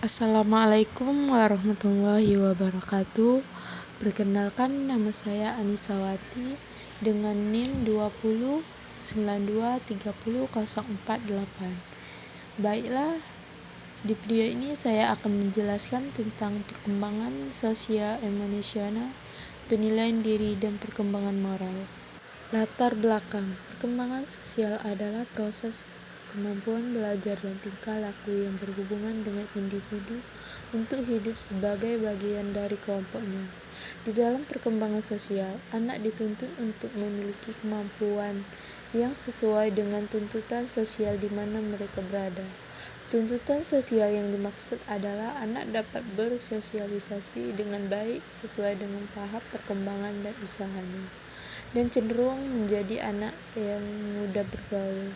Assalamualaikum warahmatullahi wabarakatuh. Perkenalkan, nama saya Anisawati dengan NIM 2092300448. Baiklah, di video ini saya akan menjelaskan tentang perkembangan sosial emosional, penilaian diri, dan perkembangan moral. Latar belakang perkembangan sosial adalah proses kemampuan belajar dan tingkah laku yang berhubungan dengan individu untuk hidup sebagai bagian dari kelompoknya. Di dalam perkembangan sosial, anak dituntut untuk memiliki kemampuan yang sesuai dengan tuntutan sosial di mana mereka berada. Tuntutan sosial yang dimaksud adalah anak dapat bersosialisasi dengan baik sesuai dengan tahap perkembangan dan usahanya, dan cenderung menjadi anak yang mudah bergaul.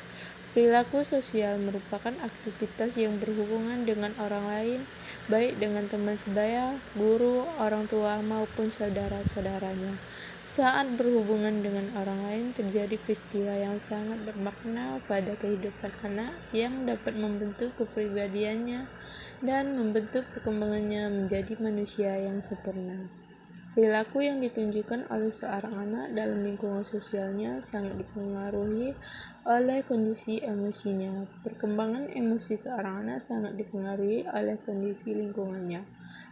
Perilaku sosial merupakan aktivitas yang berhubungan dengan orang lain, baik dengan teman sebaya, guru, orang tua, maupun saudara-saudaranya. Saat berhubungan dengan orang lain, terjadi peristiwa yang sangat bermakna pada kehidupan anak yang dapat membentuk kepribadiannya dan membentuk perkembangannya menjadi manusia yang sempurna. Perilaku yang ditunjukkan oleh seorang anak dalam lingkungan sosialnya sangat dipengaruhi oleh kondisi emosinya. Perkembangan emosi seorang anak sangat dipengaruhi oleh kondisi lingkungannya.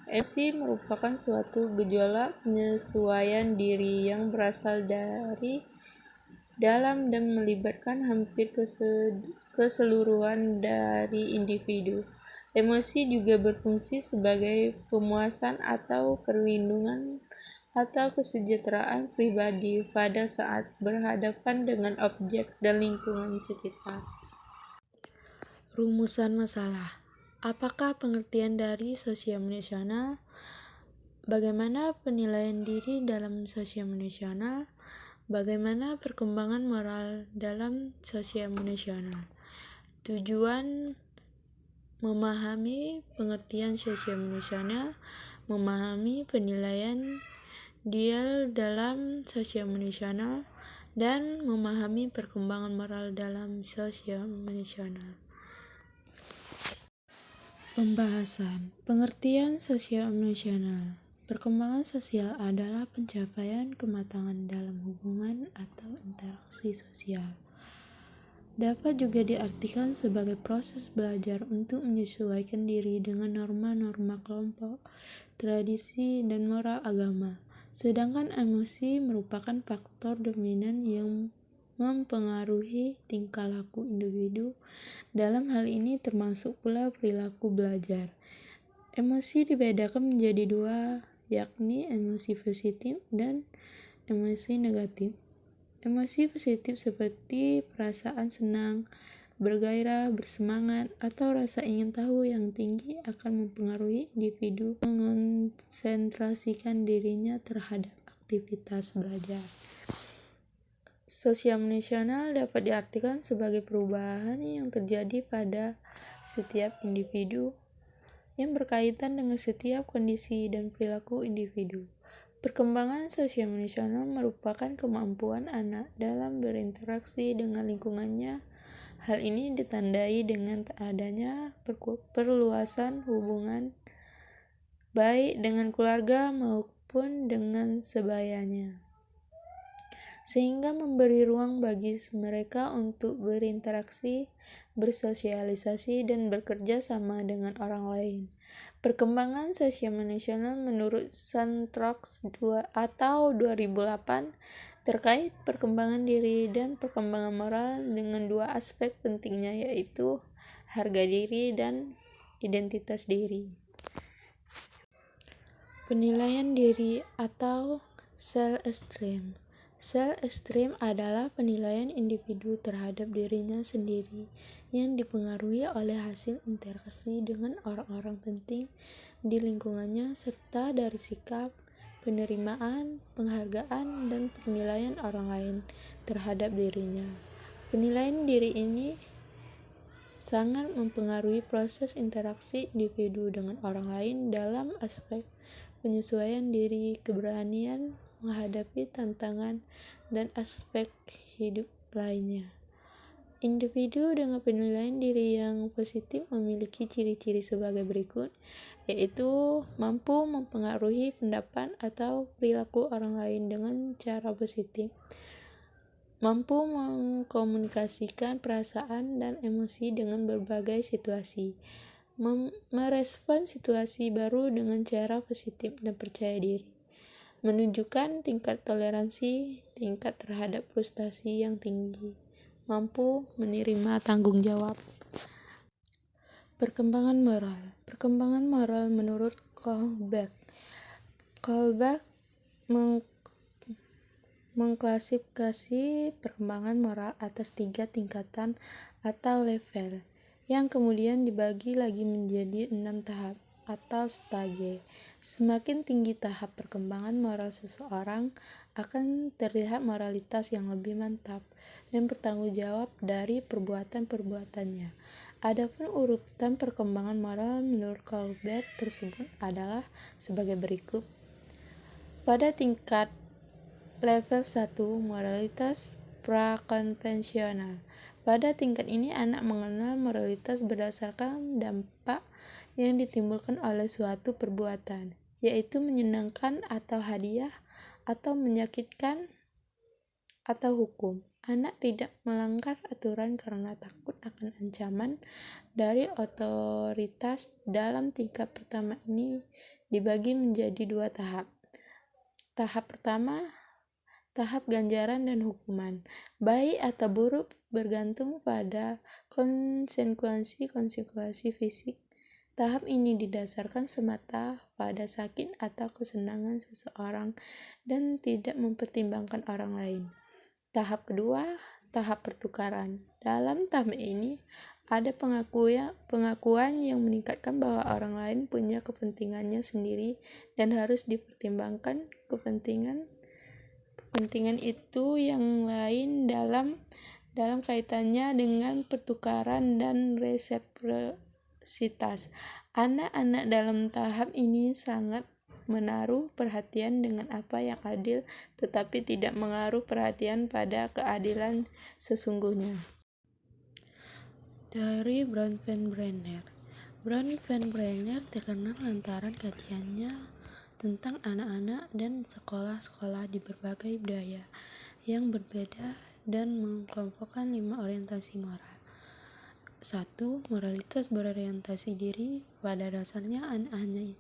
Emosi merupakan suatu gejolak penyesuaian diri yang berasal dari dalam dan melibatkan hampir keseluruhan dari individu. Emosi juga berfungsi sebagai pemuasan atau perlindungan atau kesejahteraan pribadi pada saat berhadapan dengan objek dan lingkungan sekitar. Rumusan masalah. Apakah pengertian dari sosial emosional? Bagaimana penilaian diri dalam sosial emosional? Bagaimana perkembangan moral dalam sosial emosional? Tujuan memahami pengertian sosial emosional, memahami penilaian diri dalam sosial emosional, dan memahami perkembangan moral dalam sosial emosional. Pembahasan pengertian sosial emosional. Perkembangan sosial adalah pencapaian kematangan dalam hubungan atau interaksi sosial. Dapat juga diartikan sebagai proses belajar untuk menyesuaikan diri dengan norma-norma kelompok, tradisi, dan moral agama. Sedangkan emosi merupakan faktor dominan yang mempengaruhi tingkah laku individu. Dalam hal ini termasuk pula perilaku belajar. Emosi dibedakan menjadi dua, yakni emosi positif dan emosi negatif. Emosi positif seperti perasaan senang, bergairah, bersemangat, atau rasa ingin tahu yang tinggi akan mempengaruhi individu mengonsentrasikan dirinya terhadap aktivitas belajar. Sosial emosional dapat diartikan sebagai perubahan yang terjadi pada setiap individu yang berkaitan dengan setiap kondisi dan perilaku individu. Perkembangan sosial emosional merupakan kemampuan anak dalam berinteraksi dengan lingkungannya. Hal ini ditandai dengan adanya perluasan hubungan baik dengan keluarga maupun dengan sebayanya, sehingga memberi ruang bagi mereka untuk berinteraksi, bersosialisasi, dan bekerja sama dengan orang lain. Perkembangan sosial emosional menurut Santrox 2008 terkait perkembangan diri dan perkembangan moral dengan dua aspek pentingnya, yaitu harga diri dan identitas diri. Penilaian diri atau self-esteem. Self-esteem adalah penilaian individu terhadap dirinya sendiri yang dipengaruhi oleh hasil interaksi dengan orang-orang penting di lingkungannya serta dari sikap, penerimaan, penghargaan, dan penilaian orang lain terhadap dirinya. Penilaian diri ini sangat mempengaruhi proses interaksi individu dengan orang lain dalam aspek penyesuaian diri, keberanian menghadapi tantangan, dan aspek hidup lainnya. Individu dengan penilaian diri yang positif memiliki ciri-ciri sebagai berikut, yaitu mampu mempengaruhi pendapat atau perilaku orang lain dengan cara positif, mampu mengkomunikasikan perasaan dan emosi dengan berbagai situasi, merespon situasi baru dengan cara positif dan percaya diri, menunjukkan tingkat toleransi tingkat terhadap frustasi yang tinggi, mampu menerima tanggung jawab. Perkembangan moral menurut Kohlberg mengklasifikasi perkembangan moral atas 3 tingkatan atau level, yang kemudian dibagi lagi menjadi 6 tahap atau stage. Semakin tinggi tahap perkembangan moral seseorang, akan terlihat moralitas yang lebih mantap dan bertanggung jawab dari perbuatan-perbuatannya. Adapun urutan perkembangan moral menurut Kohlberg tersebut adalah sebagai berikut. Pada tingkat level 1, moralitas prakonvensional. Pada tingkat ini, anak mengenal moralitas berdasarkan dampak yang ditimbulkan oleh suatu perbuatan, yaitu menyenangkan atau hadiah, atau menyakitkan atau hukum. Anak tidak melanggar aturan karena takut akan ancaman dari otoritas. Dalam tingkat pertama ini dibagi menjadi 2 tahap. Tahap pertama, tahap ganjaran dan hukuman, baik atau buruk bergantung pada konsekuensi fisik. Tahap ini didasarkan semata pada sakit atau kesenangan seseorang dan tidak mempertimbangkan orang lain. Tahap kedua, tahap pertukaran. Dalam tahap ini ada pengakuan yang meningkatkan bahwa orang lain punya kepentingannya sendiri dan harus dipertimbangkan kepentingan itu yang lain dalam kaitannya dengan pertukaran dan resiprositas. Anak-anak dalam tahap ini sangat menaruh perhatian dengan apa yang adil, tetapi tidak menaruh perhatian pada keadilan sesungguhnya. Teori Bronfenbrenner terkenal lantaran kajiannya tentang anak-anak dan sekolah-sekolah di berbagai budaya yang berbeda dan mengelompokkan 5 orientasi moral. 1. Moralitas berorientasi diri. Pada dasarnya anak hanya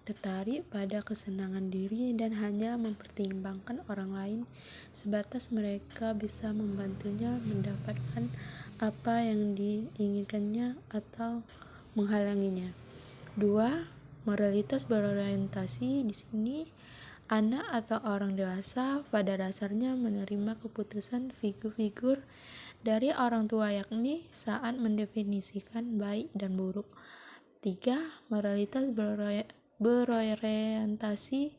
tertarik pada kesenangan diri dan hanya mempertimbangkan orang lain sebatas mereka bisa membantunya mendapatkan apa yang diinginkannya atau menghalanginya. 2. Moralitas berorientasi di sini anak atau orang dewasa pada dasarnya menerima keputusan figur-figur dari orang tua, yakni saat mendefinisikan baik dan buruk. 3. Moralitas berorientasi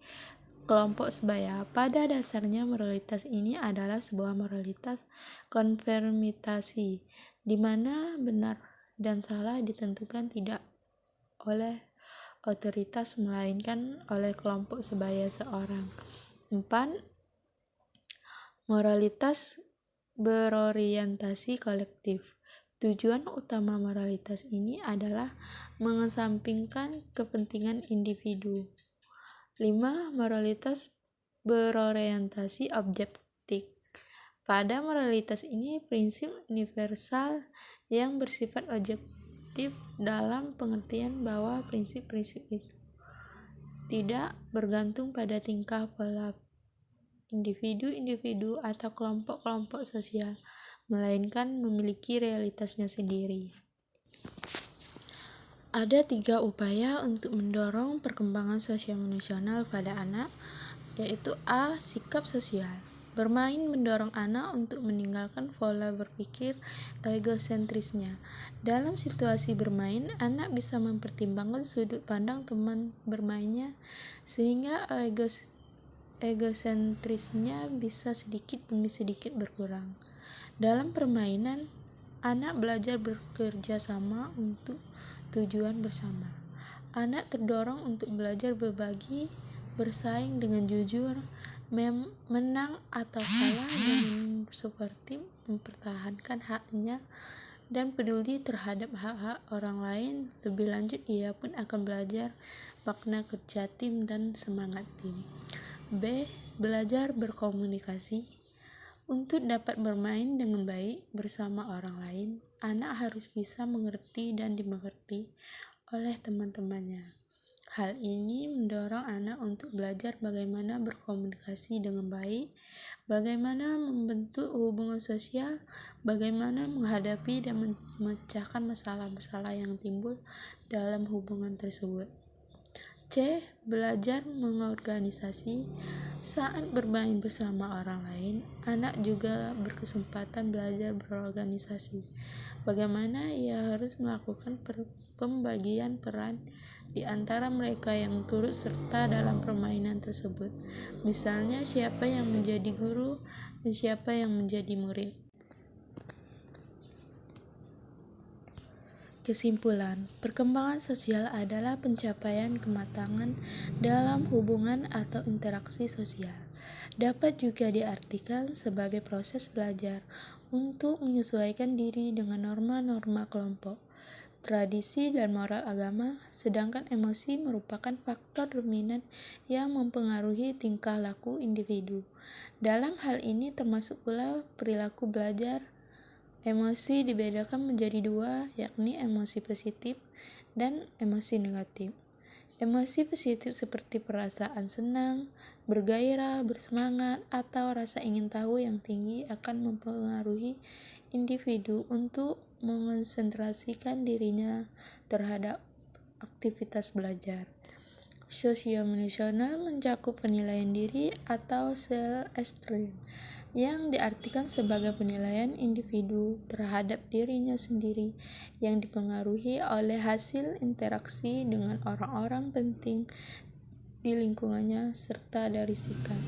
kelompok sebaya. Pada dasarnya moralitas ini adalah sebuah moralitas konformitasi, di mana benar dan salah ditentukan tidak oleh otoritas melainkan oleh kelompok sebaya seorang. 4. Moralitas berorientasi kolektif. Tujuan utama moralitas ini adalah mengesampingkan kepentingan individu. 5. Moralitas berorientasi objektif. Pada moralitas ini prinsip universal yang bersifat objektif dalam pengertian bahwa prinsip-prinsip itu tidak bergantung pada tingkah pola individu-individu atau kelompok-kelompok sosial, melainkan memiliki realitasnya sendiri. Ada 3 upaya untuk mendorong perkembangan sosio-emosional pada anak, yaitu A. Sikap sosial. Bermain mendorong anak untuk meninggalkan pola berpikir egosentrisnya. Dalam situasi bermain, anak bisa mempertimbangkan sudut pandang teman bermainnya sehingga egosentrisnya bisa sedikit demi sedikit berkurang. Dalam permainan, anak belajar bekerja sama untuk tujuan bersama. Anak terdorong untuk belajar berbagi bersaing dengan jujur, menang atau kalah dengan seperti mempertahankan haknya, dan peduli terhadap hak-hak orang lain. Lebih lanjut, ia pun akan belajar makna kerja tim dan semangat tim. B. Belajar berkomunikasi. Untuk dapat bermain dengan baik bersama orang lain, anak harus bisa mengerti dan dimengerti oleh teman-temannya. Hal ini mendorong anak untuk belajar bagaimana berkomunikasi dengan baik, bagaimana membentuk hubungan sosial, bagaimana menghadapi dan memecahkan masalah-masalah yang timbul dalam hubungan tersebut. C. Belajar mengorganisasi. Saat bermain bersama orang lain, anak juga berkesempatan belajar berorganisasi. Bagaimana ia harus melakukan pembagian peran di antara mereka yang turut serta dalam permainan tersebut. Misalnya, siapa yang menjadi guru dan siapa yang menjadi murid. Kesimpulan, perkembangan sosial adalah pencapaian kematangan dalam hubungan atau interaksi sosial. Dapat juga diartikan sebagai proses belajar untuk menyesuaikan diri dengan norma-norma kelompok, tradisi dan moral agama, sedangkan emosi merupakan faktor dominan yang mempengaruhi tingkah laku individu. Dalam hal ini termasuk pula perilaku belajar. Emosi dibedakan menjadi dua, yakni emosi positif dan emosi negatif. Emosi positif seperti perasaan senang, bergairah, bersemangat, atau rasa ingin tahu yang tinggi akan mempengaruhi individu untuk mengonsentrasikan dirinya terhadap aktivitas belajar. Sosio-emosional mencakup penilaian diri atau self-esteem, yang diartikan sebagai penilaian individu terhadap dirinya sendiri yang dipengaruhi oleh hasil interaksi dengan orang-orang penting di lingkungannya serta dari sikap,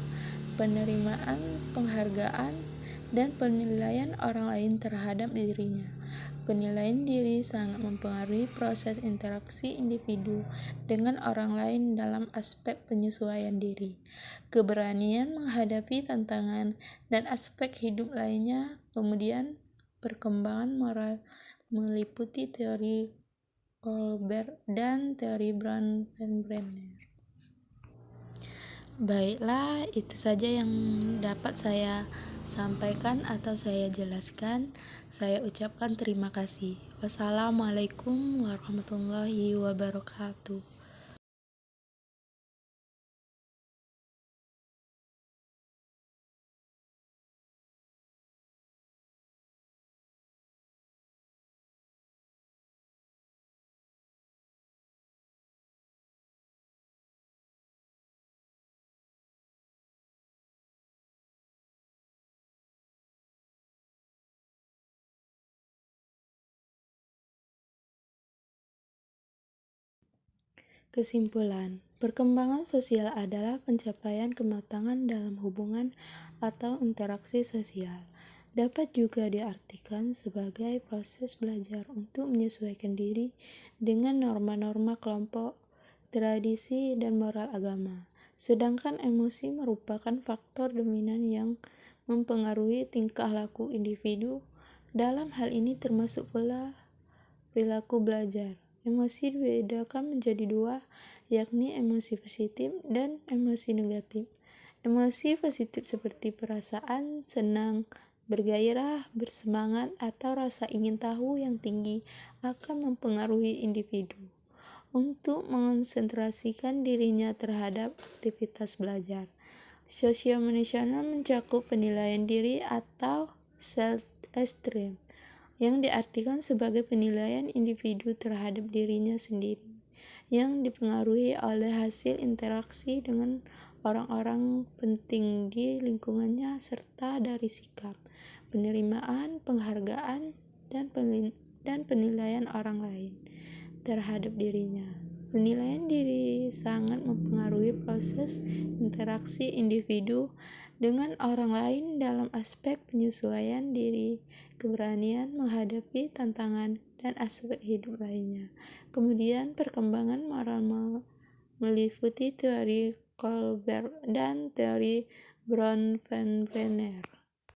penerimaan, penghargaan, dan penilaian orang lain terhadap dirinya. Penilaian diri sangat mempengaruhi proses interaksi individu dengan orang lain dalam aspek penyesuaian diri, keberanian menghadapi tantangan, dan aspek hidup lainnya. Kemudian, perkembangan moral meliputi teori Kohlberg dan teori Brenner. Baiklah, itu saja yang dapat saya sampaikan atau saya jelaskan. Saya ucapkan terima kasih. Wassalamualaikum warahmatullahi wabarakatuh. Kesimpulan, perkembangan sosial adalah pencapaian kematangan dalam hubungan atau interaksi sosial. Dapat juga diartikan sebagai proses belajar untuk menyesuaikan diri dengan norma-norma kelompok, tradisi, dan moral agama. Sedangkan emosi merupakan faktor dominan yang mempengaruhi tingkah laku individu. Dalam hal ini termasuk pula perilaku belajar. Emosi dibedakan menjadi dua, yakni emosi positif dan emosi negatif. Emosi positif seperti perasaan senang, bergairah, bersemangat, atau rasa ingin tahu yang tinggi akan mempengaruhi individu untuk mengonsentrasikan dirinya terhadap aktivitas belajar. Sosio-emosional mencakup penilaian diri atau self-esteem, yang diartikan sebagai penilaian individu terhadap dirinya sendiri, yang dipengaruhi oleh hasil interaksi dengan orang-orang penting di lingkungannya serta dari sikap, penerimaan, penghargaan, dan penilaian orang lain terhadap dirinya. Penilaian diri sangat mempengaruhi proses interaksi individu dengan orang lain dalam aspek penyesuaian diri, keberanian menghadapi tantangan, dan aspek hidup lainnya. Kemudian, perkembangan moral meliputi teori Colbert dan teori Bronfenbrenner.